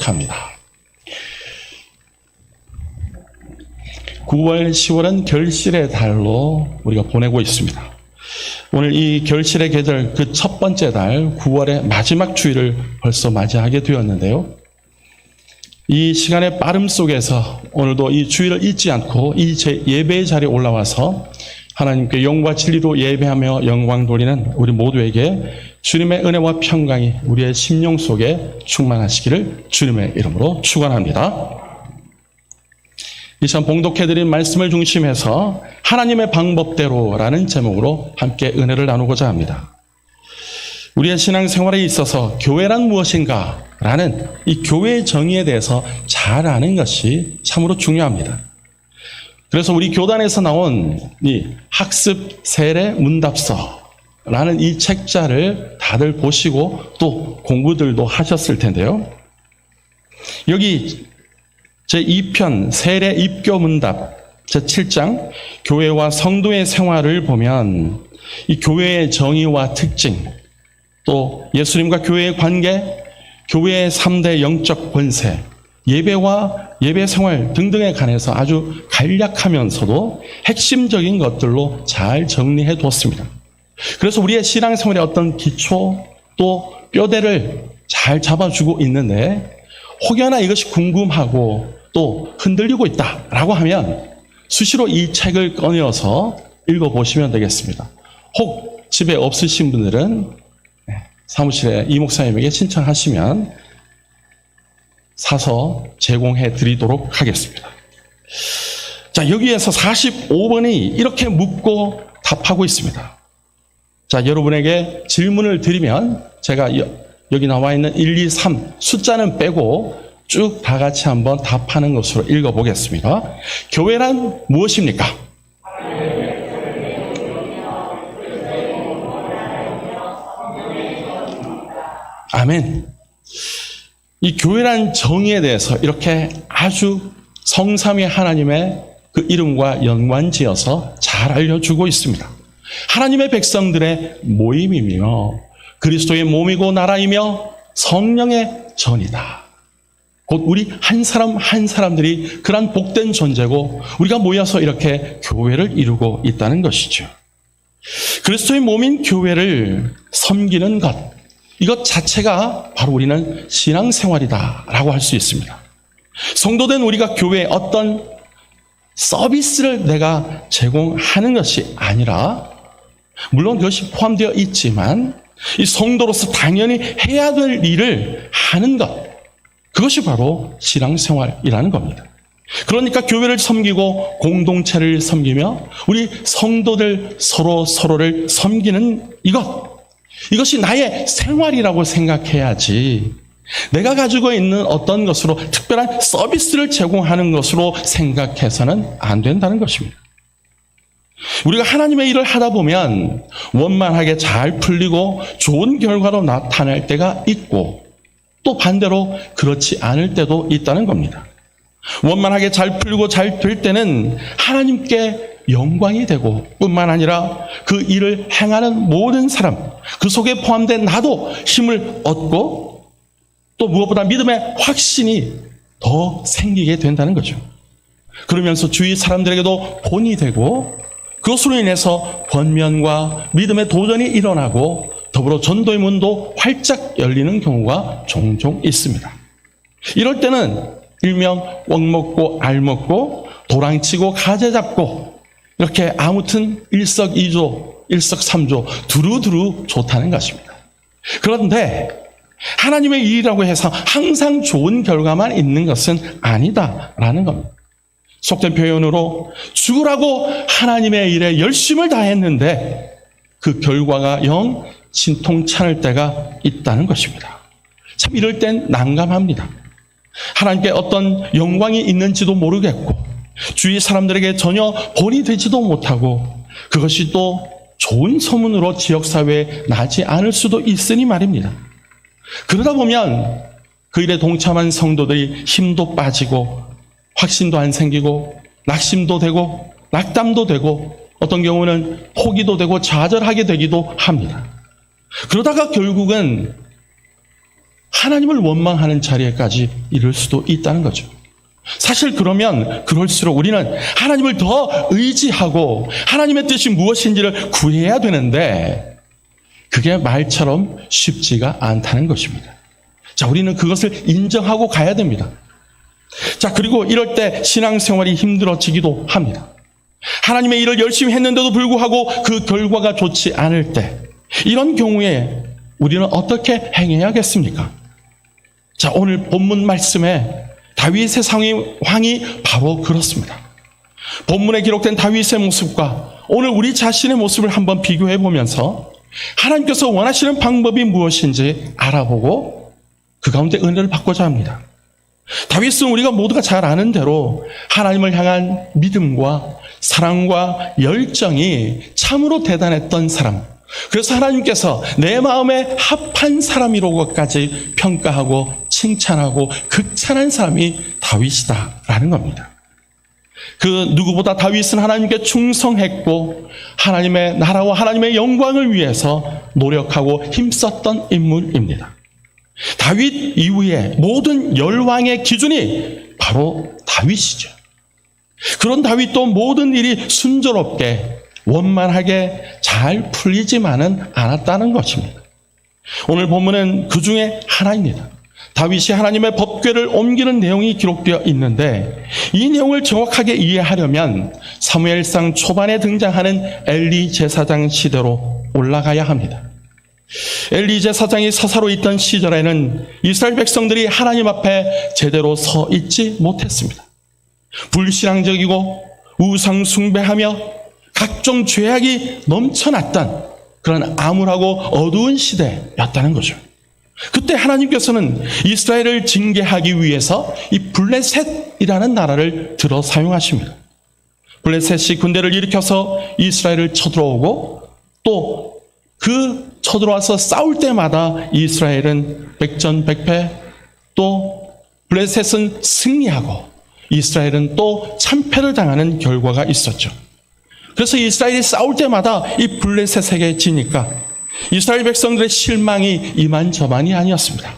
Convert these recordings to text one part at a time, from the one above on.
합니다. 9월, 10월은 결실의 달로 우리가 보내고 있습니다. 오늘 이 결실의 계절 그 첫 번째 달 9월의 마지막 주일을 벌써 맞이하게 되었는데요. 이 시간의 빠름 속에서 오늘도 이 주일을 잊지 않고 이 예배의 자리에 올라와서 하나님께 영과 진리로 예배하며 영광 돌리는 우리 모두에게 주님의 은혜와 평강이 우리의 심령 속에 충만하시기를 주님의 이름으로 축원합니다. 이 시간 봉독해드린 말씀을 중심해서 하나님의 방법대로라는 제목으로 함께 은혜를 나누고자 합니다. 우리의 신앙생활에 있어서 교회란 무엇인가 라는 이 교회의 정의에 대해서 잘 아는 것이 참으로 중요합니다. 그래서 우리 교단에서 나온 이 학습 세례 문답서라는 이 책자를 다들 보시고 또 공부들도 하셨을 텐데요. 여기 제2편 세례 입교 문답 제7장 교회와 성도의 생활을 보면 이 교회의 정의와 특징, 또 예수님과 교회의 관계, 교회의 3대 영적 권세, 예배와 예배 생활 등등에 관해서 아주 간략하면서도 핵심적인 것들로 잘 정리해 두었습니다. 그래서 우리의 신앙생활의 어떤 기초 또 뼈대를 잘 잡아주고 있는데 혹여나 이것이 궁금하고 또 흔들리고 있다라고 하면 수시로 이 책을 꺼내어서 읽어보시면 되겠습니다. 혹 집에 없으신 분들은 사무실에 이 목사님에게 신청하시면 사서 제공해 드리도록 하겠습니다. 자, 여기에서 45번이 이렇게 묻고 답하고 있습니다. 자, 여러분에게 질문을 드리면 제가 여기 나와 있는 1, 2, 3 숫자는 빼고 쭉 다 같이 한번 답하는 것으로 읽어보겠습니다. 교회란 무엇입니까? 아멘. 이 교회란 정의에 대해서 이렇게 아주 성삼위 하나님의 그 이름과 연관지어서 잘 알려주고 있습니다. 하나님의 백성들의 모임이며 그리스도의 몸이고 나라이며 성령의 전이다. 곧 우리 한 사람 한 사람들이 그런 복된 존재고 우리가 모여서 이렇게 교회를 이루고 있다는 것이죠. 그리스도의 몸인 교회를 섬기는 것, 이것 자체가 바로 우리는 신앙생활이다라고 할 수 있습니다. 성도된 우리가 교회에 어떤 서비스를 내가 제공하는 것이 아니라 물론 그것이 포함되어 있지만 이 성도로서 당연히 해야 될 일을 하는 것, 그것이 바로 신앙생활이라는 겁니다. 그러니까 교회를 섬기고 공동체를 섬기며 우리 성도들 서로를 섬기는 이것이 나의 생활이라고 생각해야지 내가 가지고 있는 어떤 것으로 특별한 서비스를 제공하는 것으로 생각해서는 안 된다는 것입니다. 우리가 하나님의 일을 하다 보면 원만하게 잘 풀리고 좋은 결과로 나타날 때가 있고 또 반대로 그렇지 않을 때도 있다는 겁니다. 원만하게 잘 풀리고 잘 될 때는 하나님께 영광이 되고 뿐만 아니라 그 일을 행하는 모든 사람, 그 속에 포함된 나도 힘을 얻고 또 무엇보다 믿음의 확신이 더 생기게 된다는 거죠. 그러면서 주위 사람들에게도 본이 되고 그것으로 인해서 권면과 믿음의 도전이 일어나고 더불어 전도의 문도 활짝 열리는 경우가 종종 있습니다. 이럴 때는 일명 꿩 먹고 알 먹고 도랑치고 가재 잡고 이렇게 아무튼 일석이조 일석삼조 두루두루 좋다는 것입니다. 그런데 하나님의 일이라고 해서 항상 좋은 결과만 있는 것은 아니다라는 겁니다. 속된 표현으로 죽으라고 하나님의 일에 열심을 다했는데 그 결과가 영 신통찮을 때가 있다는 것입니다. 참 이럴 땐 난감합니다. 하나님께 어떤 영광이 있는지도 모르겠고 주위 사람들에게 전혀 본이 되지도 못하고 그것이 또 좋은 소문으로 지역사회에 나지 않을 수도 있으니 말입니다. 그러다 보면 그 일에 동참한 성도들이 힘도 빠지고 확신도 안 생기고 낙심도 되고 낙담도 되고 어떤 경우는 포기도 되고 좌절하게 되기도 합니다. 그러다가 결국은 하나님을 원망하는 자리에까지 이를 수도 있다는 거죠. 사실 그러면 그럴수록 우리는 하나님을 더 의지하고 하나님의 뜻이 무엇인지를 구해야 되는데 그게 말처럼 쉽지가 않다는 것입니다. 자, 우리는 그것을 인정하고 가야 됩니다. 자, 그리고 이럴 때 신앙생활이 힘들어지기도 합니다. 하나님의 일을 열심히 했는데도 불구하고 그 결과가 좋지 않을 때 이런 경우에 우리는 어떻게 행해야겠습니까? 자, 오늘 본문 말씀에 다윗의 상황이 바로 그렇습니다. 본문에 기록된 다윗의 모습과 오늘 우리 자신의 모습을 한번 비교해 보면서 하나님께서 원하시는 방법이 무엇인지 알아보고 그 가운데 은혜를 받고자 합니다. 다윗은 우리가 모두가 잘 아는 대로 하나님을 향한 믿음과 사랑과 열정이 참으로 대단했던 사람, 그래서 하나님께서 내 마음에 합한 사람이라고까지 평가하고 칭찬하고 극찬한 사람이 다윗이다라는 겁니다. 그 누구보다 다윗은 하나님께 충성했고 하나님의 나라와 하나님의 영광을 위해서 노력하고 힘썼던 인물입니다. 다윗 이후에 모든 열왕의 기준이 바로 다윗이죠. 그런 다윗도 모든 일이 순조롭게 원만하게 잘 풀리지만은 않았다는 것입니다. 오늘 본문은 그 중에 하나입니다. 다윗이 하나님의 법궤를 옮기는 내용이 기록되어 있는데 이 내용을 정확하게 이해하려면 사무엘상 초반에 등장하는 엘리 제사장 시대로 올라가야 합니다. 엘리 제사장이 사사로 있던 시절에는 이스라엘 백성들이 하나님 앞에 제대로 서 있지 못했습니다. 불신앙적이고 우상 숭배하며 각종 죄악이 넘쳐났던 그런 암울하고 어두운 시대였다는 거죠. 그때 하나님께서는 이스라엘을 징계하기 위해서 이 블레셋이라는 나라를 들어 사용하십니다. 블레셋이 군대를 일으켜서 이스라엘을 쳐들어오고 또 그 쳐들어와서 싸울 때마다 이스라엘은 백전백패, 또 블레셋은 승리하고 이스라엘은 또 참패를 당하는 결과가 있었죠. 그래서 이스라엘이 싸울 때마다 이 블레셋에게 지니까 이스라엘 백성들의 실망이 이만저만이 아니었습니다.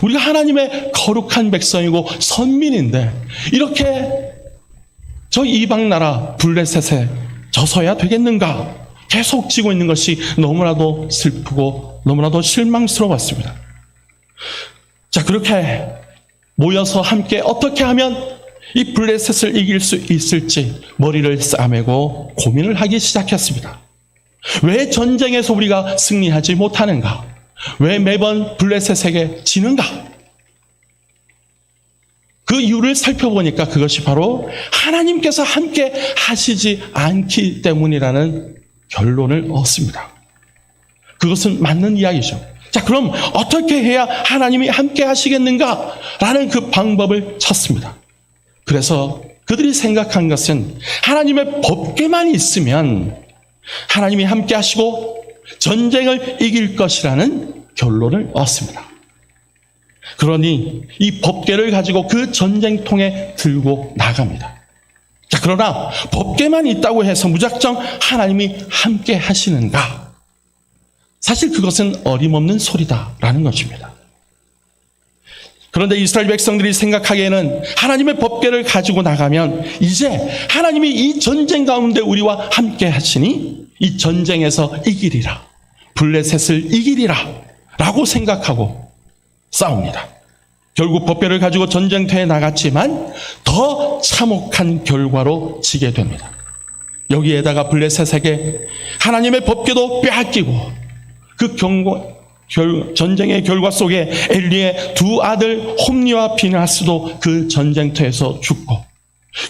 우리가 하나님의 거룩한 백성이고 선민인데 이렇게 저 이방 나라 블레셋에 져서야 되겠는가? 계속 지고 있는 것이 너무나도 슬프고 너무나도 실망스러웠습니다. 자, 그렇게 모여서 함께 어떻게 하면 이 블레셋을 이길 수 있을지 머리를 싸매고 고민을 하기 시작했습니다. 왜 전쟁에서 우리가 승리하지 못하는가? 왜 매번 블레셋에게 지는가? 그 이유를 살펴보니까 그것이 바로 하나님께서 함께 하시지 않기 때문이라는 결론을 얻습니다. 그것은 맞는 이야기죠. 자, 그럼 어떻게 해야 하나님이 함께 하시겠는가? 라는 그 방법을 찾습니다. 그래서 그들이 생각한 것은 하나님의 법궤만 있으면 하나님이 함께 하시고 전쟁을 이길 것이라는 결론을 얻습니다. 그러니 이 법궤를 가지고 그 전쟁통에 들고 나갑니다. 자, 그러나 법궤만 있다고 해서 무작정 하나님이 함께 하시는가? 사실 그것은 어림없는 소리다라는 것입니다. 그런데 이스라엘 백성들이 생각하기에는 하나님의 법궤를 가지고 나가면 이제 하나님이 이 전쟁 가운데 우리와 함께 하시니 이 전쟁에서 이기리라, 블레셋을 이기리라 라고 생각하고 싸웁니다. 결국 법궤를 가지고 전쟁터에 나갔지만 더 참혹한 결과로 지게 됩니다. 여기에다가 블레셋에게 하나님의 법궤도 빼앗기고 그 전쟁의 결과 속에 엘리의 두 아들 홈니와 비나스도 그 전쟁터에서 죽고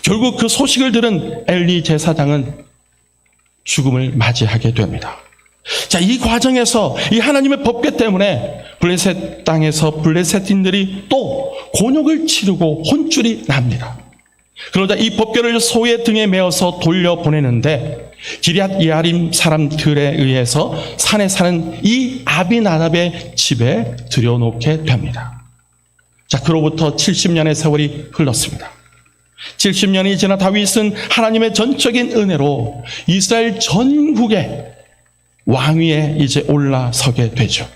결국 그 소식을 들은 엘리 제사장은 죽음을 맞이하게 됩니다. 자, 이 과정에서 이 하나님의 법궤 때문에 블레셋 땅에서 블레셋인들이 또 곤욕을 치르고 혼쭐이 납니다. 그러자 이 법궤를 소의 등에 메어서 돌려보내는데 기럇 예아림 사람들에 의해서 산에 사는 이 아비나답의 집에 들여놓게 됩니다. 자, 그로부터 70년의 세월이 흘렀습니다. 70년이 지나 다윗은 하나님의 전적인 은혜로 이스라엘 전국에 왕위에 이제 올라서게 되죠.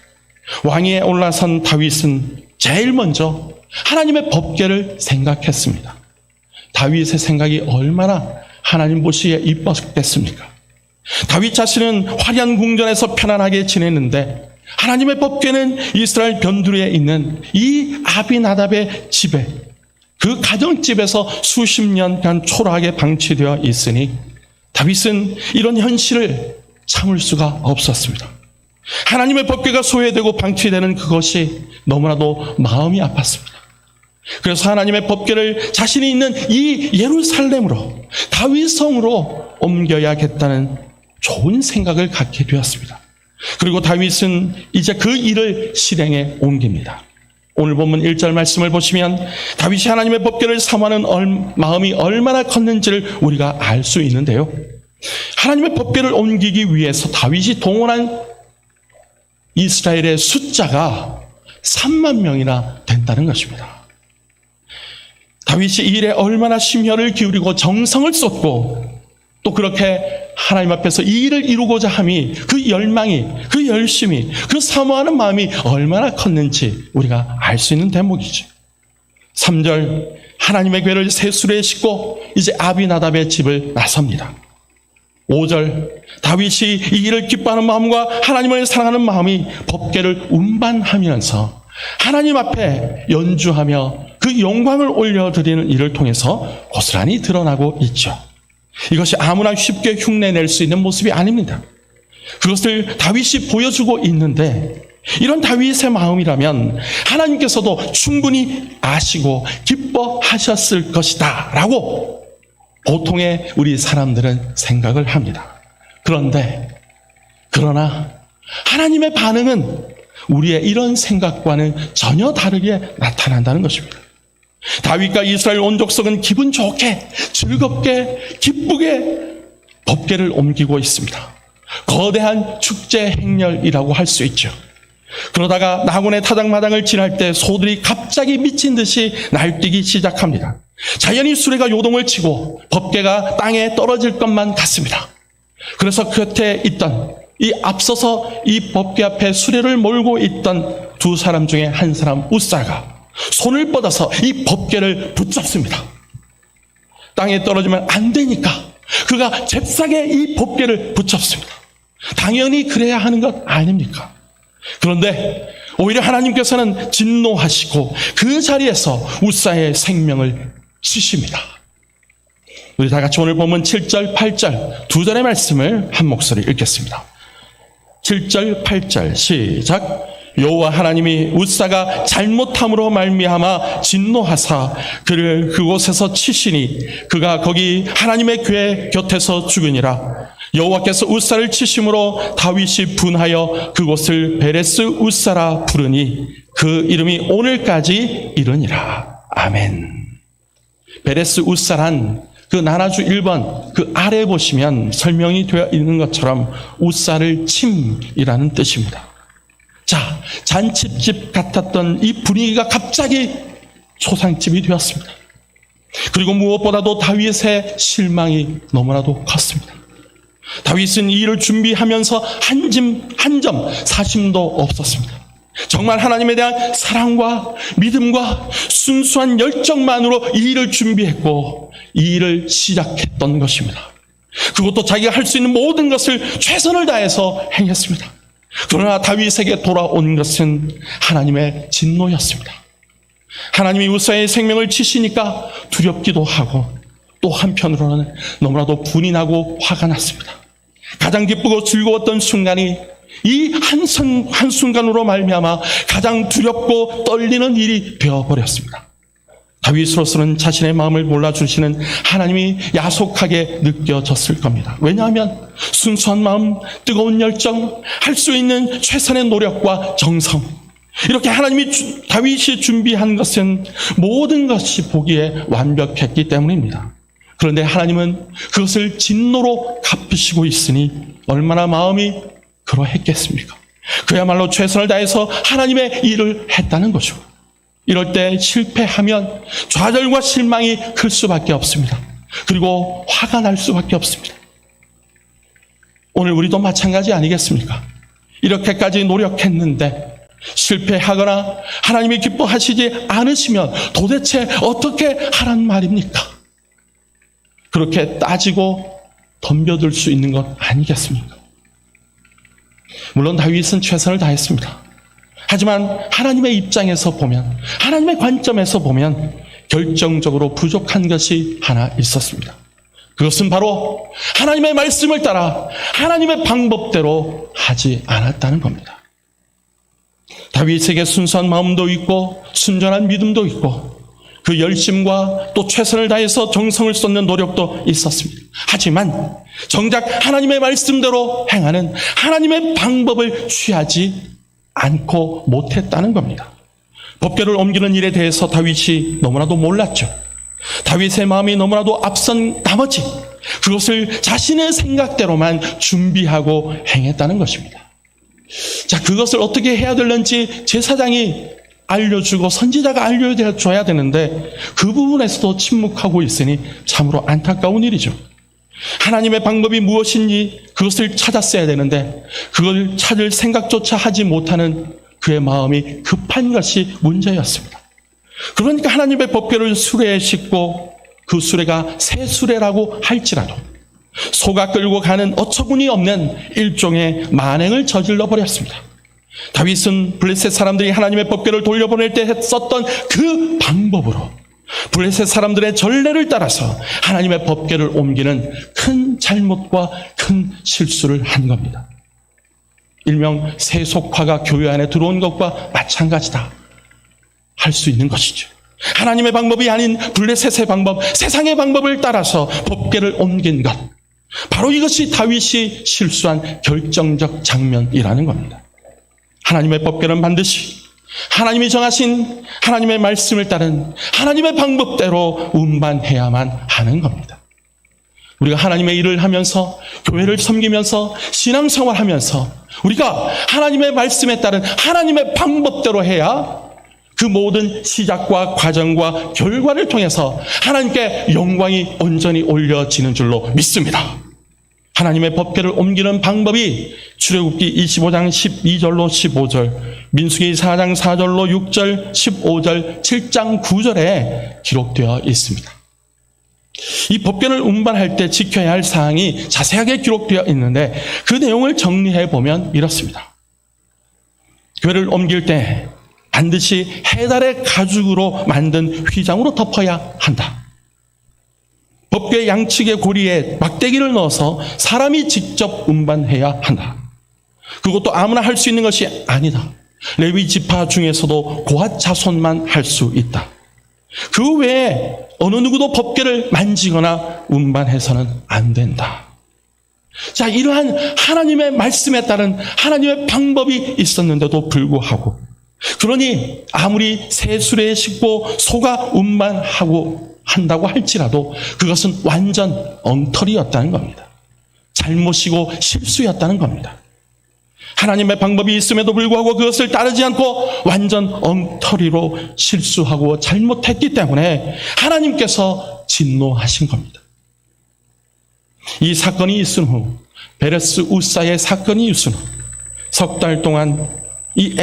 왕위에 올라선 다윗은 제일 먼저 하나님의 법궤를 생각했습니다. 다윗의 생각이 얼마나 하나님 보시기에 이뻤겠습니까? 다윗 자신은 화려한 궁전에서 편안하게 지냈는데 하나님의 법궤는 이스라엘 변두리에 있는 이 아비나답의 집에, 그 가정집에서 수십 년간 초라하게 방치되어 있으니 다윗은 이런 현실을 참을 수가 없었습니다. 하나님의 법궤가 소외되고 방치되는 그것이 너무나도 마음이 아팠습니다. 그래서 하나님의 법궤를 자신이 있는 이 예루살렘으로, 다윗성으로 옮겨야겠다는 좋은 생각을 갖게 되었습니다. 그리고 다윗은 이제 그 일을 실행에 옮깁니다. 오늘 본문 1절 말씀을 보시면 다윗이 하나님의 법궤를 사모하는 마음이 얼마나 컸는지를 우리가 알 수 있는데요. 하나님의 법궤를 옮기기 위해서 다윗이 동원한 이스라엘의 숫자가 3만 명이나 된다는 것입니다. 다윗이 이 일에 얼마나 심혈을 기울이고 정성을 쏟고 또 그렇게 하나님 앞에서 이 일을 이루고자 함이, 그 열망이, 그 열심이, 그 사모하는 마음이 얼마나 컸는지 우리가 알 수 있는 대목이죠. 3절, 하나님의 궤를 새 수레에 싣고 이제 아비나답의 집을 나섭니다. 5절, 다윗이 이 일을 기뻐하는 마음과 하나님을 사랑하는 마음이 법궤를 운반하면서 하나님 앞에 연주하며 그 영광을 올려드리는 일을 통해서 고스란히 드러나고 있죠. 이것이 아무나 쉽게 흉내낼 수 있는 모습이 아닙니다. 그것을 다윗이 보여주고 있는데 이런 다윗의 마음이라면 하나님께서도 충분히 아시고 기뻐하셨을 것이다 라고 보통의 우리 사람들은 생각을 합니다. 그러나 하나님의 반응은 우리의 이런 생각과는 전혀 다르게 나타난다는 것입니다. 다윗과 이스라엘 온 족속은 기분 좋게, 즐겁게, 기쁘게 법궤를 옮기고 있습니다. 거대한 축제 행렬이라고 할 수 있죠. 그러다가 나곤의 타작마당을 지날 때 소들이 갑자기 미친 듯이 날뛰기 시작합니다. 자연히 수레가 요동을 치고 법궤가 땅에 떨어질 것만 같습니다. 그래서 곁에 있던 이 앞서서 이 법궤 앞에 수레를 몰고 있던 두 사람 중에 한 사람 우사가 손을 뻗어서 이 법궤를 붙잡습니다. 땅에 떨어지면 안 되니까 그가 잽싸게 이 법궤를 붙잡습니다. 당연히 그래야 하는 것 아닙니까? 그런데 오히려 하나님께서는 진노하시고 그 자리에서 우사의 생명을 치십니다. 우리 다 같이 오늘 보면 7절, 8절 두 절의 말씀을 한 목소리 읽겠습니다. 7절, 8절 시작. 여호와 하나님이 우사가 잘못함으로 말미암아 진노하사 그를 그곳에서 치시니 그가 거기 하나님의 궤 곁에서 죽으니라. 여호와께서 우사를 치심으로 다윗이 분하여 그곳을 베레스 우사라 부르니 그 이름이 오늘까지 이르니라. 아멘. 베레스 우사란 그 나라주 1번 그 아래 보시면 설명이 되어 있는 것처럼 우사를 침이라는 뜻입니다. 자, 잔치집 같았던 이 분위기가 갑자기 초상집이 되었습니다. 그리고 무엇보다도 다윗의 실망이 너무나도 컸습니다. 다윗은 이 일을 준비하면서 한 점 사심도 없었습니다. 정말 하나님에 대한 사랑과 믿음과 순수한 열정만으로 이 일을 준비했고 이 일을 시작했던 것입니다. 그것도 자기가 할 수 있는 모든 것을 최선을 다해서 행했습니다. 그러나 다윗에게 돌아온 것은 하나님의 진노였습니다. 하나님이 우사의 생명을 치시니까 두렵기도 하고 또 한편으로는 너무나도 분이 나고 화가 났습니다. 가장 기쁘고 즐거웠던 순간이 이 한순간으로 말미암아 가장 두렵고 떨리는 일이 되어버렸습니다. 다윗으로서는 자신의 마음을 몰라주시는 하나님이 야속하게 느껴졌을 겁니다. 왜냐하면 순수한 마음, 뜨거운 열정, 할 수 있는 최선의 노력과 정성, 이렇게 다윗이 준비한 것은 모든 것이 보기에 완벽했기 때문입니다. 그런데 하나님은 그것을 진노로 갚으시고 있으니 얼마나 마음이 그러했겠습니까? 그야말로 최선을 다해서 하나님의 일을 했다는 거죠. 이럴 때 실패하면 좌절과 실망이 클 수밖에 없습니다. 그리고 화가 날 수밖에 없습니다. 오늘 우리도 마찬가지 아니겠습니까? 이렇게까지 노력했는데 실패하거나 하나님이 기뻐하시지 않으시면 도대체 어떻게 하란 말입니까? 그렇게 따지고 덤벼들 수 있는 것 아니겠습니까? 물론 다윗은 최선을 다했습니다. 하지만 하나님의 입장에서 보면, 하나님의 관점에서 보면 결정적으로 부족한 것이 하나 있었습니다. 그것은 바로 하나님의 말씀을 따라 하나님의 방법대로 하지 않았다는 겁니다. 다윗에게 순수한 마음도 있고 순전한 믿음도 있고 그 열심과 또 최선을 다해서 정성을 쏟는 노력도 있었습니다. 하지만 정작 하나님의 말씀대로 행하는 하나님의 방법을 취하지 않고 못했다는 겁니다. 법궤를 옮기는 일에 대해서 다윗이 너무나도 몰랐죠. 다윗의 마음이 너무나도 앞선 나머지 그것을 자신의 생각대로만 준비하고 행했다는 것입니다. 자, 그것을 어떻게 해야 되는지 제사장이 알려주고 선지자가 알려줘야 되는데 그 부분에서도 침묵하고 있으니 참으로 안타까운 일이죠. 하나님의 방법이 무엇인지 그것을 찾았어야 되는데 그걸 찾을 생각조차 하지 못하는 그의 마음이 급한 것이 문제였습니다. 그러니까 하나님의 법궤를 수레에 싣고 그 수레가 새 수레라고 할지라도 소가 끌고 가는 어처구니 없는 일종의 만행을 저질러 버렸습니다. 다윗은 블레셋 사람들이 하나님의 법궤를 돌려보낼 때 썼던 그 방법으로 블레셋 사람들의 전례를 따라서 하나님의 법궤를 옮기는 큰 잘못과 큰 실수를 한 겁니다. 일명 세속화가 교회 안에 들어온 것과 마찬가지다 할 수 있는 것이죠. 하나님의 방법이 아닌 블레셋의 방법, 세상의 방법을 따라서 법궤를 옮긴 것, 바로 이것이 다윗이 실수한 결정적 장면이라는 겁니다. 하나님의 법궤는 반드시 하나님이 정하신 하나님의 말씀을 따른 하나님의 방법대로 운반해야만 하는 겁니다. 우리가 하나님의 일을 하면서 교회를 섬기면서 신앙생활하면서 우리가 하나님의 말씀에 따른 하나님의 방법대로 해야 그 모든 시작과 과정과 결과를 통해서 하나님께 영광이 온전히 올려지는 줄로 믿습니다. 하나님의 법궤를 옮기는 방법이 출애굽기 25장 12절로 15절, 민수기 4장 4절로 6절, 15절, 7장 9절에 기록되어 있습니다. 이 법궤를 운반할 때 지켜야 할 사항이 자세하게 기록되어 있는데 그 내용을 정리해 보면 이렇습니다. 궤를 옮길 때 반드시 해달의 가죽으로 만든 휘장으로 덮어야 한다. 법궤 양측의 고리에 막대기를 넣어서 사람이 직접 운반해야 한다. 그것도 아무나 할 수 있는 것이 아니다. 레위 지파 중에서도 고핫 자손만 할 수 있다. 그 외에 어느 누구도 법궤를 만지거나 운반해서는 안 된다. 자, 이러한 하나님의 말씀에 따른 하나님의 방법이 있었는데도 불구하고 그러니 아무리 새 수레에 싣고 소가 운반하고 한다고 할지라도 그것은 완전 엉터리였다는 겁니다. 잘못이고 실수였다는 겁니다. 하나님의 방법이 있음에도 불구하고 그것을 따르지 않고 완전 엉터리로 실수하고 잘못했기 때문에 하나님께서 진노하신 겁니다. 이 사건이 있은 후, 베레스 우사의 사건이 있은 후 석 달 동안 이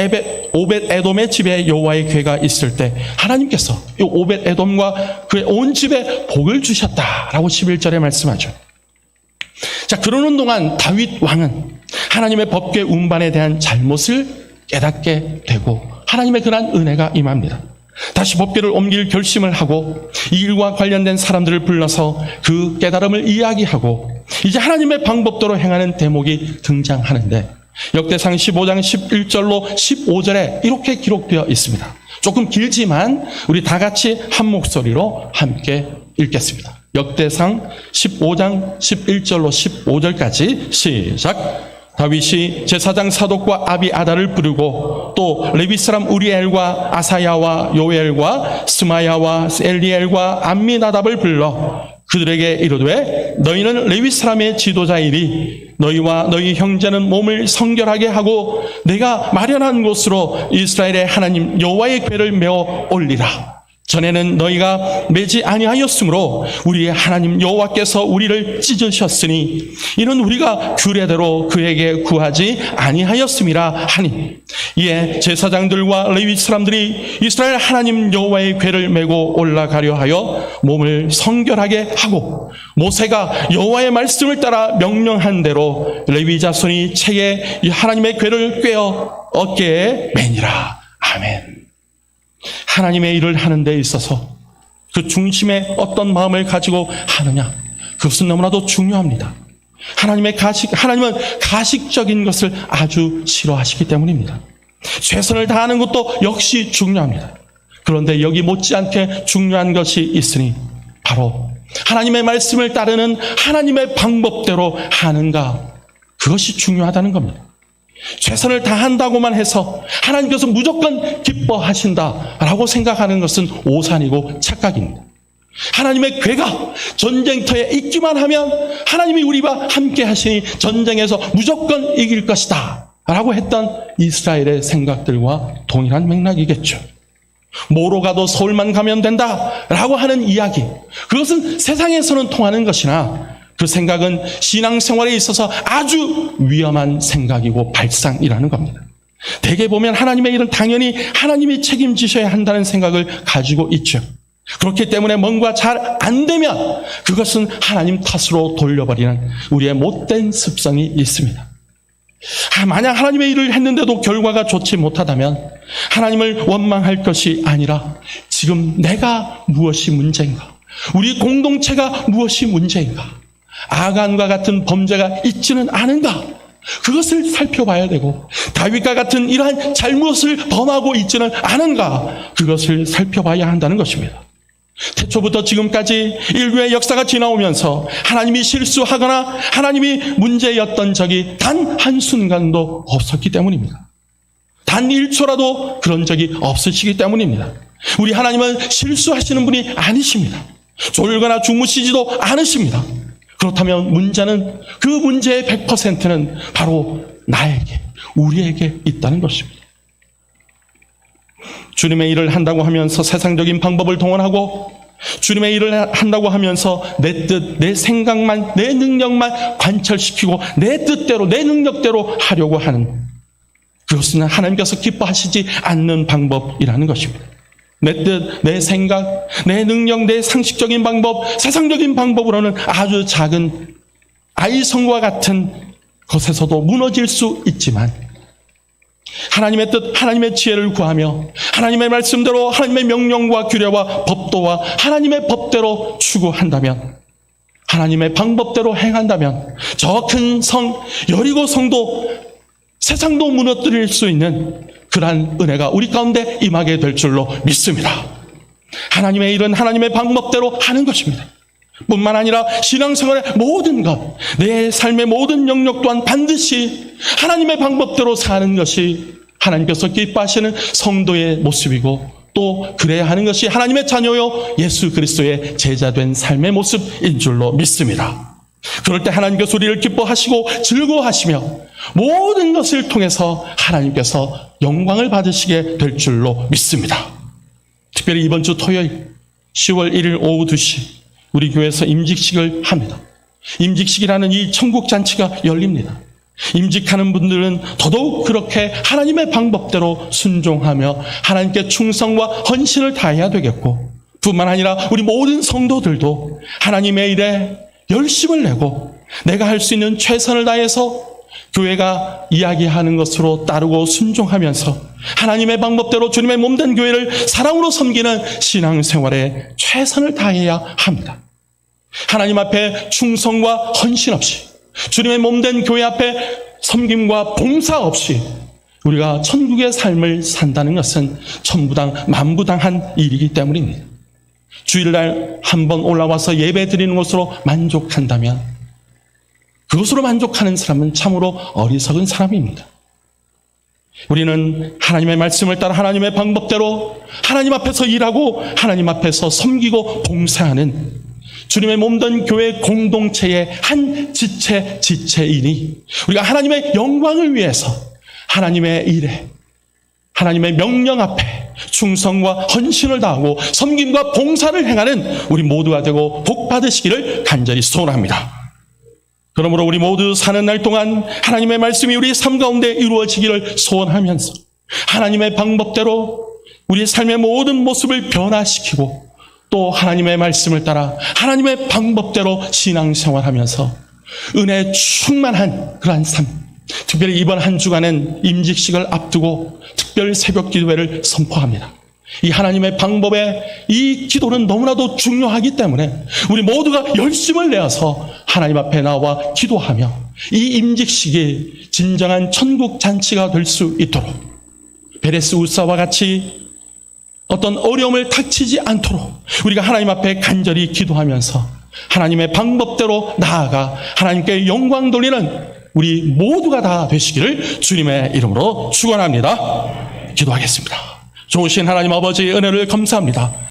오벳 에돔의 집에 여호와의 궤가 있을 때 하나님께서 이 오벳 에돔과 그의 온 집에 복을 주셨다라고 11절에 말씀하죠. 자, 그러는 동안 다윗 왕은 하나님의 법궤 운반에 대한 잘못을 깨닫게 되고 하나님의 그러한 은혜가 임합니다. 다시 법궤를 옮길 결심을 하고 이 일과 관련된 사람들을 불러서 그 깨달음을 이야기하고 이제 하나님의 방법대로 행하는 대목이 등장하는데 역대상 15장 11절로 15절에 이렇게 기록되어 있습니다. 조금 길지만 우리 다 같이 한 목소리로 함께 읽겠습니다. 역대상 15장 11절로 15절까지 시작. 다윗이 제사장 사독과 아비아달을 부르고 또 레위 사람 우리엘과 아사야와 요엘과 스마야와 엘리엘과 암미나답을 불러 그들에게 이르되 너희는 레위 사람의 지도자이니 너희와 너희 형제는 몸을 성결하게 하고 내가 마련한 곳으로 이스라엘의 하나님 여호와의 궤를 메어 올리라. 전에는 너희가 매지 아니하였으므로 우리의 하나님 여호와께서 우리를 찢으셨으니 이는 우리가 규례대로 그에게 구하지 아니하였음이라 하니, 이에 제사장들과 레위 사람들이 이스라엘 하나님 여호와의 궤를 메고 올라가려 하여 몸을 성결하게 하고, 모세가 여호와의 말씀을 따라 명령한 대로 레위 자손이 채에 하나님의 궤를 꿰어 어깨에 매니라. 아멘. 하나님의 일을 하는 데 있어서 그 중심에 어떤 마음을 가지고 하느냐, 그것은 너무나도 중요합니다. 하나님은 가식적인 것을 아주 싫어하시기 때문입니다. 최선을 다하는 것도 역시 중요합니다. 그런데 여기 못지않게 중요한 것이 있으니 바로 하나님의 말씀을 따르는 하나님의 방법대로 하는가, 그것이 중요하다는 겁니다. 최선을 다한다고만 해서 하나님께서 무조건 기뻐하신다라고 생각하는 것은 오산이고 착각입니다. 하나님의 궤가 전쟁터에 있기만 하면 하나님이 우리와 함께 하시니 전쟁에서 무조건 이길 것이다 라고 했던 이스라엘의 생각들과 동일한 맥락이겠죠. 뭐로 가도 서울만 가면 된다라고 하는 이야기, 그것은 세상에서는 통하는 것이나 그 생각은 신앙생활에 있어서 아주 위험한 생각이고 발상이라는 겁니다. 대개 보면 하나님의 일은 당연히 하나님이 책임지셔야 한다는 생각을 가지고 있죠. 그렇기 때문에 뭔가 잘 안 되면 그것은 하나님 탓으로 돌려버리는 우리의 못된 습성이 있습니다. 만약 하나님의 일을 했는데도 결과가 좋지 못하다면 하나님을 원망할 것이 아니라 지금 내가 무엇이 문제인가, 우리 공동체가 무엇이 문제인가, 아간과 같은 범죄가 있지는 않은가, 그것을 살펴봐야 되고, 다윗과 같은 이러한 잘못을 범하고 있지는 않은가, 그것을 살펴봐야 한다는 것입니다. 태초부터 지금까지 인류의 역사가 지나오면서 하나님이 실수하거나 하나님이 문제였던 적이 단 한순간도 없었기 때문입니다. 단 1초라도 그런 적이 없으시기 때문입니다. 우리 하나님은 실수하시는 분이 아니십니다. 졸거나 주무시지도 않으십니다. 그렇다면 문제는, 그 문제의 100%는 바로 나에게, 우리에게 있다는 것입니다. 주님의 일을 한다고 하면서 세상적인 방법을 동원하고, 주님의 일을 한다고 하면서 내 뜻, 내 생각만, 내 능력만 관철시키고 내 뜻대로, 내 능력대로 하려고 하는, 그것은 하나님께서 기뻐하시지 않는 방법이라는 것입니다. 내 뜻, 내 생각, 내 능력, 내 상식적인 방법, 세상적인 방법으로는 아주 작은 아이성과 같은 것에서도 무너질 수 있지만, 하나님의 뜻, 하나님의 지혜를 구하며 하나님의 말씀대로 하나님의 명령과 규례와 법도와 하나님의 법대로 추구한다면, 하나님의 방법대로 행한다면 저 큰 성 여리고 성도, 세상도 무너뜨릴 수 있는 그러한 은혜가 우리 가운데 임하게 될 줄로 믿습니다. 하나님의 일은 하나님의 방법대로 하는 것입니다. 뿐만 아니라 신앙생활의 모든 것, 내 삶의 모든 영역 또한 반드시 하나님의 방법대로 사는 것이 하나님께서 기뻐하시는 성도의 모습이고, 또 그래야 하는 것이 하나님의 자녀요 예수 그리스도의 제자된 삶의 모습인 줄로 믿습니다. 그럴 때 하나님께서 우리를 기뻐하시고 즐거워하시며 모든 것을 통해서 하나님께서 영광을 받으시게 될 줄로 믿습니다. 특별히 이번 주 토요일 10월 1일 오후 2시 우리 교회에서 임직식을 합니다. 임직식이라는 이 천국잔치가 열립니다. 임직하는 분들은 더더욱 그렇게 하나님의 방법대로 순종하며 하나님께 충성과 헌신을 다해야 되겠고, 뿐만 아니라 우리 모든 성도들도 하나님의 일에 열심을 내고 내가 할 수 있는 최선을 다해서 교회가 이야기하는 것으로 따르고 순종하면서 하나님의 방법대로 주님의 몸된 교회를 사랑으로 섬기는 신앙생활에 최선을 다해야 합니다. 하나님 앞에 충성과 헌신 없이, 주님의 몸된 교회 앞에 섬김과 봉사 없이 우리가 천국의 삶을 산다는 것은 천부당 만부당한 일이기 때문입니다. 주일날 한번 올라와서 예배 드리는 것으로 만족한다면 그것으로 만족하는 사람은 참으로 어리석은 사람입니다. 우리는 하나님의 말씀을 따라 하나님의 방법대로 하나님 앞에서 일하고 하나님 앞에서 섬기고 봉사하는 주님의 몸된 교회 공동체의 한 지체이니, 우리가 하나님의 영광을 위해서 하나님의 일에, 하나님의 명령 앞에 충성과 헌신을 다하고 섬김과 봉사를 행하는 우리 모두가 되고 복 받으시기를 간절히 소원합니다. 그러므로 우리 모두 사는 날 동안 하나님의 말씀이 우리 삶 가운데 이루어지기를 소원하면서 하나님의 방법대로 우리 삶의 모든 모습을 변화시키고 또 하나님의 말씀을 따라 하나님의 방법대로 신앙생활하면서 은혜에 충만한 그러한 삶, 특별히 이번 한 주간은 임직식을 앞두고 특별 새벽 기도회를 선포합니다. 이 하나님의 방법에 이 기도는 너무나도 중요하기 때문에 우리 모두가 열심을 내어서 하나님 앞에 나와 기도하며 이 임직식이 진정한 천국 잔치가 될 수 있도록 베레스 우사와 같이 어떤 어려움을 닥치지 않도록 우리가 하나님 앞에 간절히 기도하면서 하나님의 방법대로 나아가 하나님께 영광 돌리는 우리 모두가 다 되시기를 주님의 이름으로 축원합니다. 기도하겠습니다. 좋으신 하나님 아버지 은혜를 감사합니다.